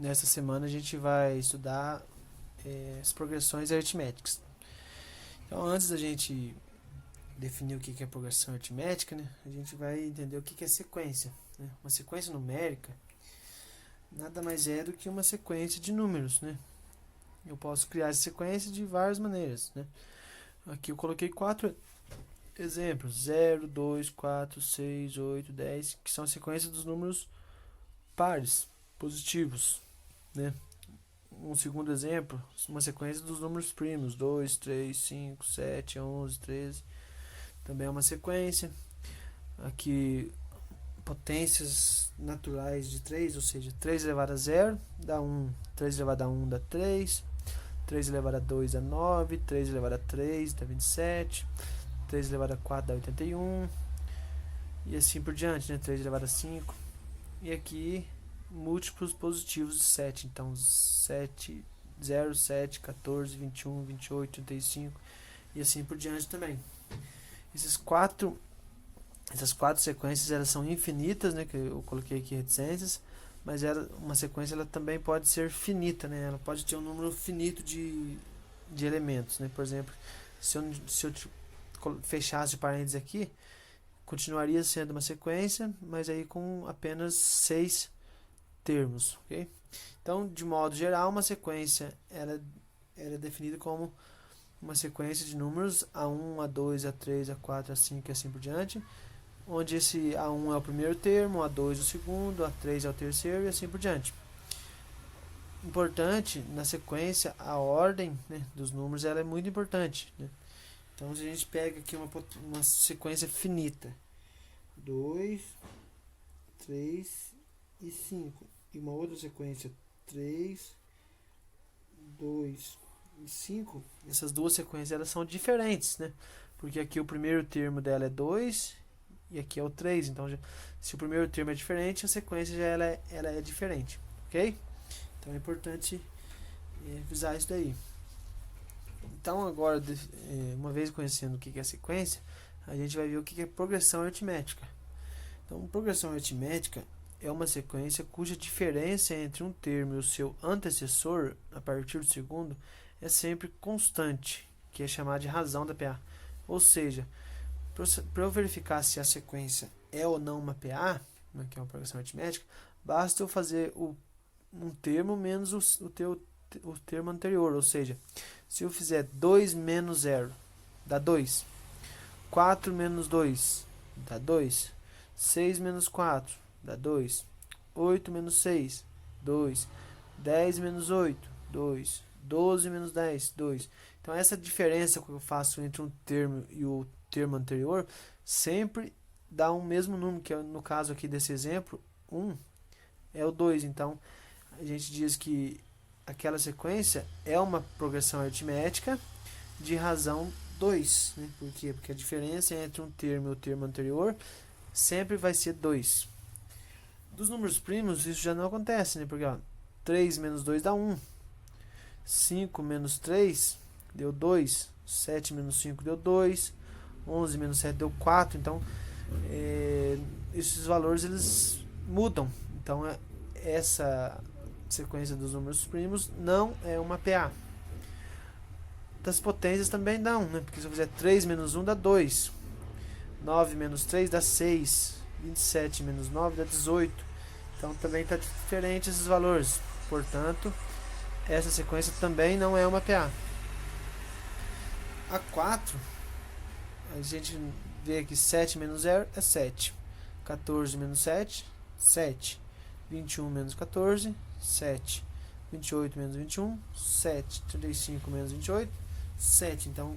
nessa semana a gente vai estudar as progressões aritméticas. Então, antes da gente definir o que é progressão aritmética, né, a gente vai entender o que é sequência. Né? Uma sequência numérica nada mais é do que uma sequência de números. Né? Eu posso criar essa sequência de várias maneiras. Né? Aqui eu coloquei 4 exemplos: 0, 2, 4, 6, 8, 10, que são a sequência dos números pares, positivos. Né? Um segundo exemplo, uma sequência dos números primos: 2, 3, 5, 7, 11, 13. Também é uma sequência. Aqui, potências naturais de 3, ou seja, 3 elevado a 0 dá 1, 3 elevado a 1 dá 3, 3 elevado a 2 dá 9, 3 elevado a 3 dá 27, 3 elevado a 4 dá 81, e assim por diante, né? 3 elevado a 5. E aqui, múltiplos positivos de 7, então 7, 0, 7, 14, 21, 28, 35 e assim por diante também. Essas quatro sequências, elas são infinitas, né, que eu coloquei aqui reticências, mas uma sequência ela também pode ser finita, né, ela pode ter um número finito de elementos, né, por exemplo, se eu fechasse o parênteses aqui, continuaria sendo uma sequência, mas aí com apenas 6 termos, ok? Então, de modo geral, uma sequência ela é definida como uma sequência de números A1, A2, A3, A4, A5 e assim por diante, onde esse A1 é o primeiro termo, A2 o segundo, A3 é o terceiro e assim por diante. Importante, na sequência, a ordem, né, dos números ela é muito importante. Né? Então, se a gente pega aqui uma sequência finita, 2, 3 e 5, e uma outra sequência, 3, 2 e 5, essas duas sequências elas são diferentes, né? Porque aqui o primeiro termo dela é 2 e aqui é o 3, então se o primeiro termo é diferente, a sequência já ela é diferente, ok? Então é importante avisar isso daí. Então agora, uma vez conhecendo o que é sequência, a gente vai ver o que é progressão aritmética. Então, progressão aritmética é uma sequência cuja diferença entre um termo e o seu antecessor, a partir do segundo, é sempre constante, que é chamada de razão da PA. Ou seja, para eu verificar se a sequência é ou não uma PA, que é uma progressão aritmética, basta eu fazer um termo menos o termo anterior. Ou seja, se eu fizer 2 menos 0, dá 2. 4 menos 2, dá 2. 6 menos 4, dá 2. 8 menos 6, 2. 10 menos 8, 2. 12 menos 10, 2. Então, essa diferença que eu faço entre um termo e o termo anterior sempre dá um mesmo número, que é, no caso aqui desse exemplo, 1 é o 2. Então, a gente diz que aquela sequência é uma progressão aritmética de razão 2. Né? Por quê? Porque a diferença entre um termo e o termo anterior sempre vai ser 2. Dos números primos, isso já não acontece, né? Porque 3 menos 2 dá 1. 5 menos 3 deu 2. 7 menos 5 deu 2. 11 menos 7 deu 4. Então, esses valores eles mudam. Então, essa sequência dos números primos não é uma PA. Das potências também não, né? Porque se eu fizer 3 menos 1 dá 2. 9 menos 3 dá 6. 27 menos 9 dá 18. Então também está diferente esses valores. Portanto, essa sequência também não é uma PA. A 4, a gente vê aqui 7 menos 0 é 7. 14 menos 7, 7. 21 menos 14, 7. 28 menos 21, 7. 35 menos 28, 7. Então,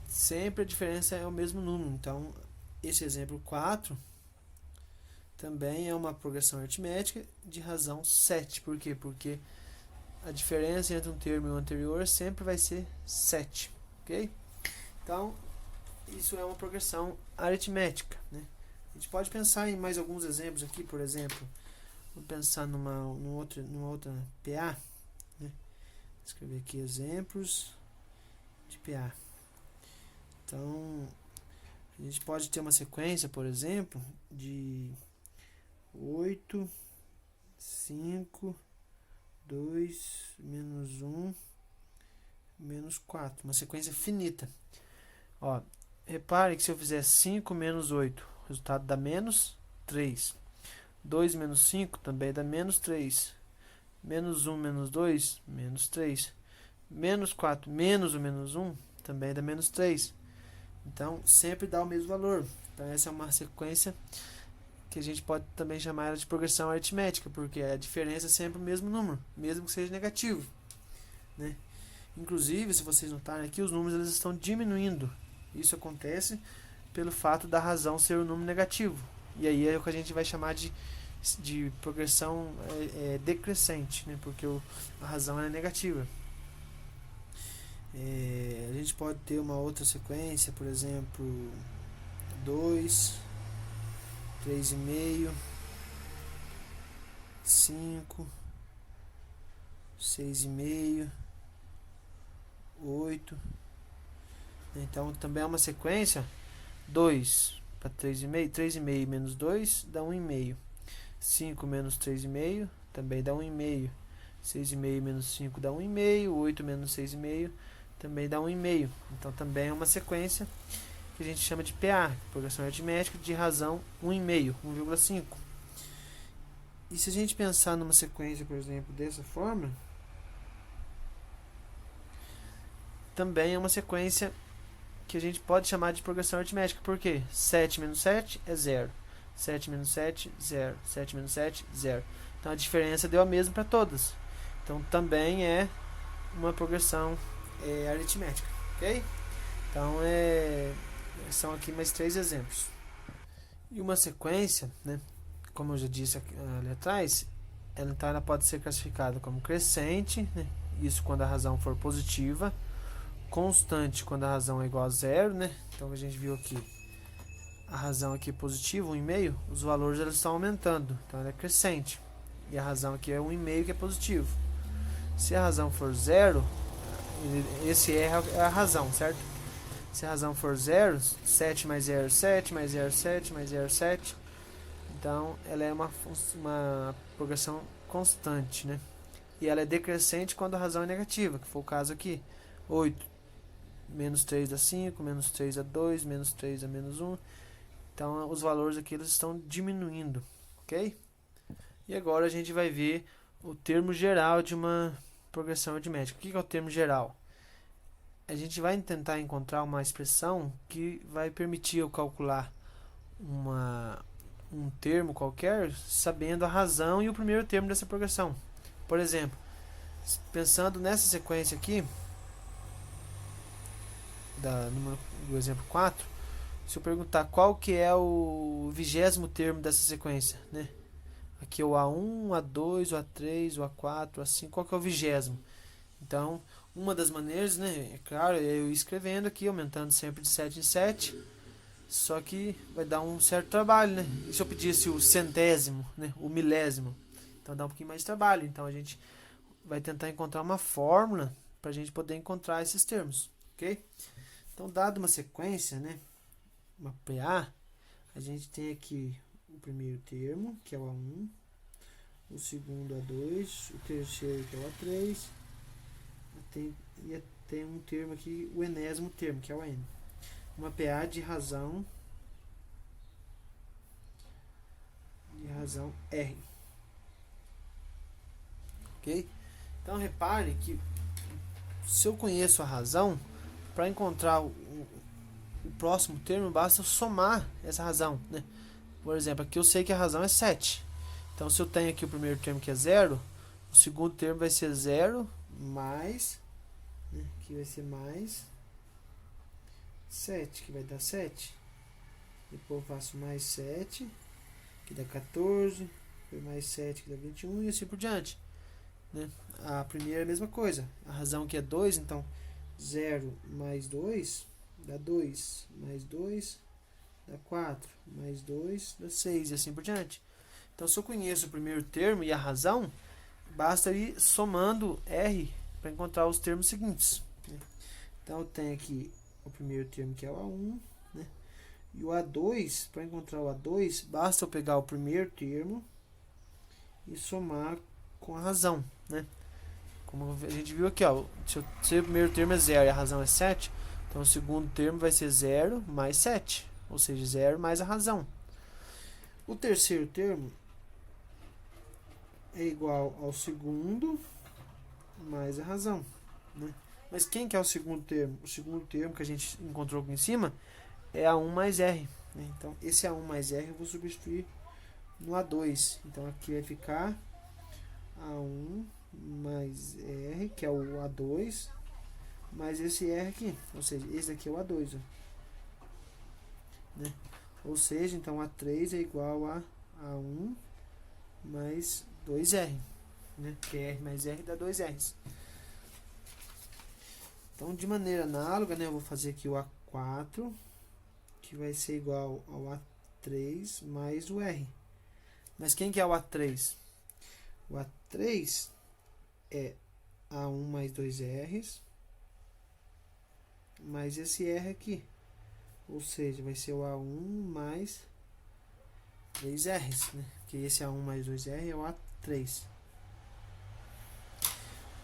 sempre a diferença é o mesmo número. Então, esse exemplo 4 também é uma progressão aritmética de razão 7. Por quê? Porque a diferença entre um termo e o anterior sempre vai ser 7. Ok? Então, isso é uma progressão aritmética. Né? A gente pode pensar em mais alguns exemplos aqui, por exemplo. Vamos pensar numa outra PA. Né? Vou escrever aqui exemplos de PA. Então, a gente pode ter uma sequência, por exemplo, de 8, 5 2, menos 1, menos 4. Uma sequência finita. Ó, repare que se eu fizer 5 menos 8, o resultado dá menos 3. 2 menos 5 também dá menos 3. Menos 1 menos 2, menos 3. Menos 4 menos o menos 1 também dá menos 3. Então, sempre dá o mesmo valor. Então, essa é uma sequência que a gente pode também chamar ela de progressão aritmética, porque a diferença é sempre o mesmo número, mesmo que seja negativo, né? Inclusive, se vocês notarem aqui, os números eles estão diminuindo. Isso acontece pelo fato da razão ser um número negativo. E aí é o que a gente vai chamar de progressão decrescente, né? Porque a razão é negativa. A gente pode ter uma outra sequência, por exemplo, 2, 3,5, 5, 6,5, 8. Então também é uma sequência. 2 para 3,5, 3,5 menos 2 dá 1,5. 5 menos 3,5 também dá 1,5. 6,5 menos 5 dá 1,5. 8 menos 6,5 também dá 1,5. Então também é uma sequência que a gente chama de PA, progressão aritmética de razão 1,5, 1,5. E se a gente pensar numa sequência, por exemplo, dessa forma, também é uma sequência que a gente pode chamar de progressão aritmética. Por quê? 7 menos 7 é 0. 7 menos 7, 0. 7 menos 7, 0. Então a diferença deu a mesma para todas. Então também é uma progressão aritmética. Ok? Então são aqui mais 3 exemplos. E uma sequência, né, como eu já disse ali atrás, ela pode ser classificada como crescente, né, isso quando a razão for positiva, constante quando a razão é igual a 0, né? Então a gente viu aqui a razão aqui é positiva, 1,5, os valores eles estão aumentando, então ela é crescente. E a razão aqui é 1,5 que é positivo. Se a razão for 0, esse R é a razão, certo? Se a razão for 0, 7 mais 0, 7, mais 0, 7, mais 0, 7. Então ela é uma progressão constante, né? E ela é decrescente quando a razão é negativa, que foi o caso aqui. 8 menos 3 dá 5, menos 3 dá 2, menos 3 dá menos 1. Então os valores aqui eles estão diminuindo, ok? E agora a gente vai ver o termo geral de uma progressão aritmética. O que é o termo geral? A gente vai tentar encontrar uma expressão que vai permitir eu calcular um termo qualquer sabendo a razão e o primeiro termo dessa progressão. Por exemplo, pensando nessa sequência aqui, do exemplo 4, se eu perguntar qual que é o 20º termo dessa sequência, né? Aqui é o A1, o A2, o A3, o A4, o A5, qual que é o 20º? Então, uma das maneiras, né, é claro, é eu ir escrevendo aqui, aumentando sempre de 7 em 7, só que vai dar um certo trabalho, né? E se eu pedisse o centésimo, né, o milésimo? Então dá um pouquinho mais de trabalho, então a gente vai tentar encontrar uma fórmula para a gente poder encontrar esses termos, ok? Então, dado uma sequência, né, uma PA, a gente tem aqui o primeiro termo, que é o A1, o segundo A2, o terceiro que é o A3, tem um termo aqui, o enésimo termo, que é o AN. Uma PA de razão R. Ok? Então repare que se eu conheço a razão, para encontrar o próximo termo, basta eu somar essa razão, né? Por exemplo, aqui eu sei que a razão é 7. Então, se eu tenho aqui o primeiro termo que é 0, o segundo termo vai ser 0 mais, né, aqui vai ser mais 7, que vai dar 7. Depois eu faço mais 7, que dá 14, mais 7, que dá 21, e assim por diante, né? A primeira é a mesma coisa. A razão aqui é 2, então 0 mais 2 dá 2, mais 2 dá 4, mais 2 dá 6, e assim por diante. Então, se eu conheço o primeiro termo e a razão, basta ir somando R para encontrar os termos seguintes, né? Então, eu tenho aqui o primeiro termo, que é o A1, né? E o A2, para encontrar o A2, basta eu pegar o primeiro termo e somar com a razão, né? Como a gente viu aqui, ó, se o primeiro termo é 0 e a razão é 7, então o segundo termo vai ser 0 mais 7, ou seja, 0 mais a razão. O terceiro termo é igual ao segundo mais a razão, né? Mas quem que é o segundo termo? O segundo termo que a gente encontrou aqui em cima é A1 mais R, né? Então, esse A1 mais R eu vou substituir no A2. Então, aqui vai ficar A1 mais R, que é o A2, mais esse R aqui. Ou seja, esse aqui é o A2. Né? Ou seja, então A3 é igual a A1 mais 2R. Né? Que é R mais R dá 2Rs. Então, de maneira análoga, né, eu vou fazer aqui o A4, que vai ser igual ao A3 mais o R. Mas quem que é o A3? O A3 é A1 mais 2Rs, mais esse R aqui. Ou seja, vai ser o A1 mais 3Rs, né? Porque esse A1 mais 2R é o A3.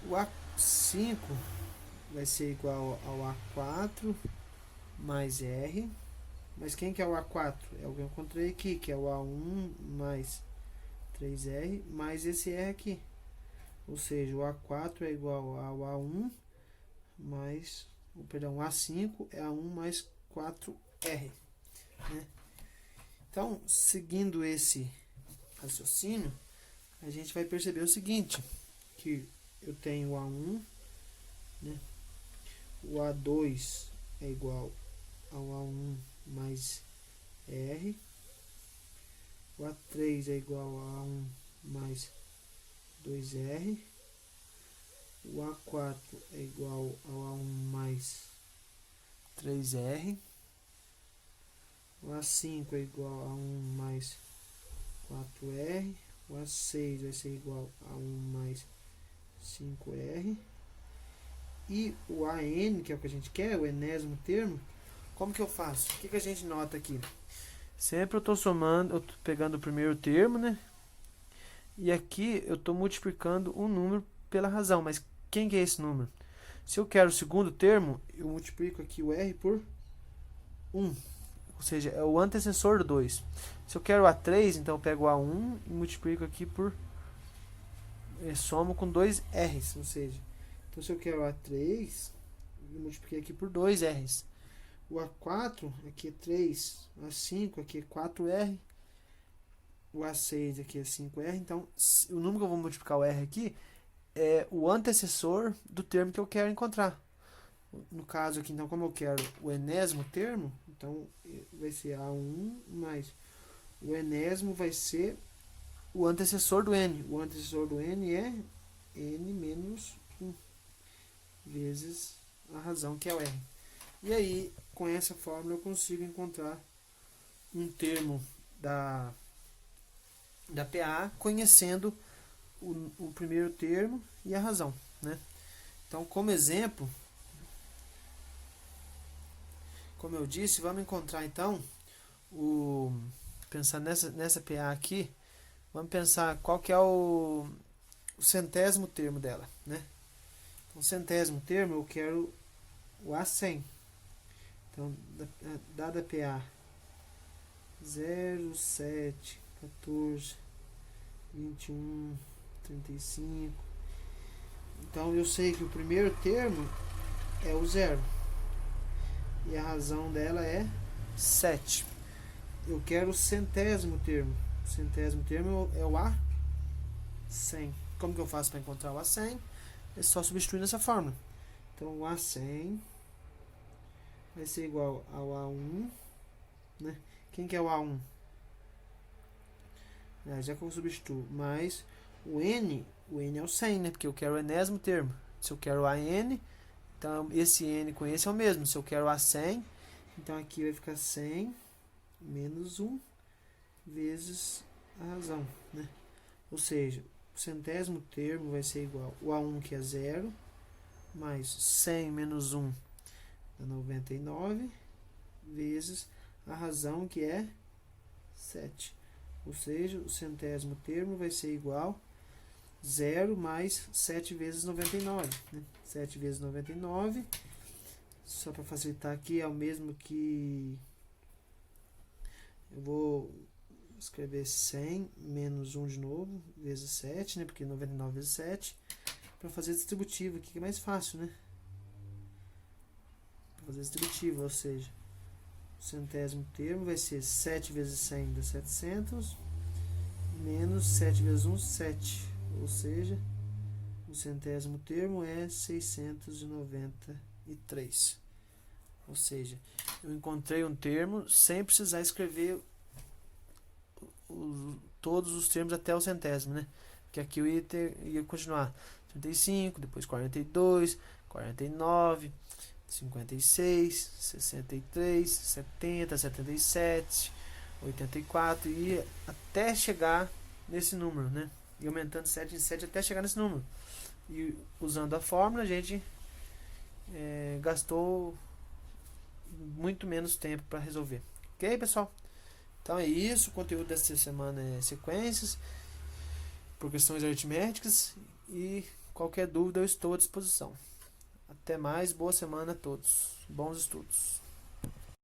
O A5 vai ser igual ao A4 mais R. Mas quem que é o A4? É o que eu encontrei aqui, que é o A1 mais 3R mais esse R aqui. Ou seja, o A4 é igual ao A1 mais, o A5 é A1 mais 4R. Né? Então, seguindo esse raciocínio, a gente vai perceber o seguinte, que eu tenho o A1, né? O A2 é igual ao A1 mais R, o A3 é igual a A1 mais 2R, o A4 é igual ao A1 mais 3R, o A5 é igual a 1 mais 4R, o A6 vai ser igual a 1 mais 5R, e o AN, que é o que a gente quer, o enésimo termo, como que eu faço? O que a gente nota aqui? Sempre eu estou somando, eu tô pegando o primeiro termo, né? E aqui eu estou multiplicando um número pela razão, mas quem que é esse número? Se eu quero o segundo termo, eu multiplico aqui o R por 1, ou seja, é o antecessor do 2. Se eu quero o A3, então eu pego o A1 e multiplico aqui por... somo com 2 R's, ou seja, então se eu quero o A3, eu multipliquei aqui por 2 R's. O A4 aqui é 3, o A5 aqui é 4R, o A6 aqui é 5R, então o número que eu vou multiplicar o R aqui é o antecessor do termo que eu quero encontrar. No caso aqui, então, como eu quero o enésimo termo, então vai ser A1 mais o enésimo vai ser o antecessor do N. O antecessor do N é N menos 1 vezes a razão, que é o R. E aí, com essa fórmula, eu consigo encontrar um termo da PA conhecendo o primeiro termo e a razão. Né? Então, como exemplo, como eu disse, vamos encontrar então, pensar nessa PA aqui, vamos pensar qual que é o centésimo termo dela. Né? Então, centésimo termo, eu quero o A100. Então, dada PA 0, 7, 14, 21, 35. Então, eu sei que o primeiro termo é o 0. E a razão dela é 7. Eu quero o centésimo termo. O centésimo termo é o A100. Como que eu faço para encontrar o A100? É só substituir nessa fórmula. Então, o A100 vai ser igual ao A1, né? Quem que é o A1? Já que eu substituo, mais o N é o 100, né? Porque eu quero o enésimo termo. Se eu quero o AN, então esse N com esse é o mesmo. Se eu quero o A100, então aqui vai ficar 100 menos 1 vezes a razão, né? Ou seja, o centésimo termo vai ser igual o A1, que é 0, mais 100 menos 1 dá 99, vezes a razão, que é 7. Ou seja, o centésimo termo vai ser igual 0 mais 7 vezes 99, né? 7 vezes 99, só para facilitar aqui, é o mesmo que... Eu vou escrever 100 menos 1 de novo, vezes 7, né? Porque 99 vezes 7, para fazer distributivo aqui, que é mais fácil, né? Para fazer distributivo, ou seja, o centésimo termo vai ser 7 vezes 100 dá 700, menos 7 vezes 1, 7. Ou seja, o centésimo termo é 693. Ou seja, eu encontrei um termo sem precisar escrever todos os termos até o centésimo, né? Que aqui eu ia continuar 35, depois 42, 49, 56, 63, 70, 77, 84 e até chegar nesse número, né? E aumentando 7 em 7 até chegar nesse número. E usando a fórmula a gente gastou muito menos tempo para resolver. Ok, pessoal? Então é isso. O conteúdo dessa semana é sequências por questões aritméticas. E qualquer dúvida eu estou à disposição. Até mais. Boa semana a todos. Bons estudos.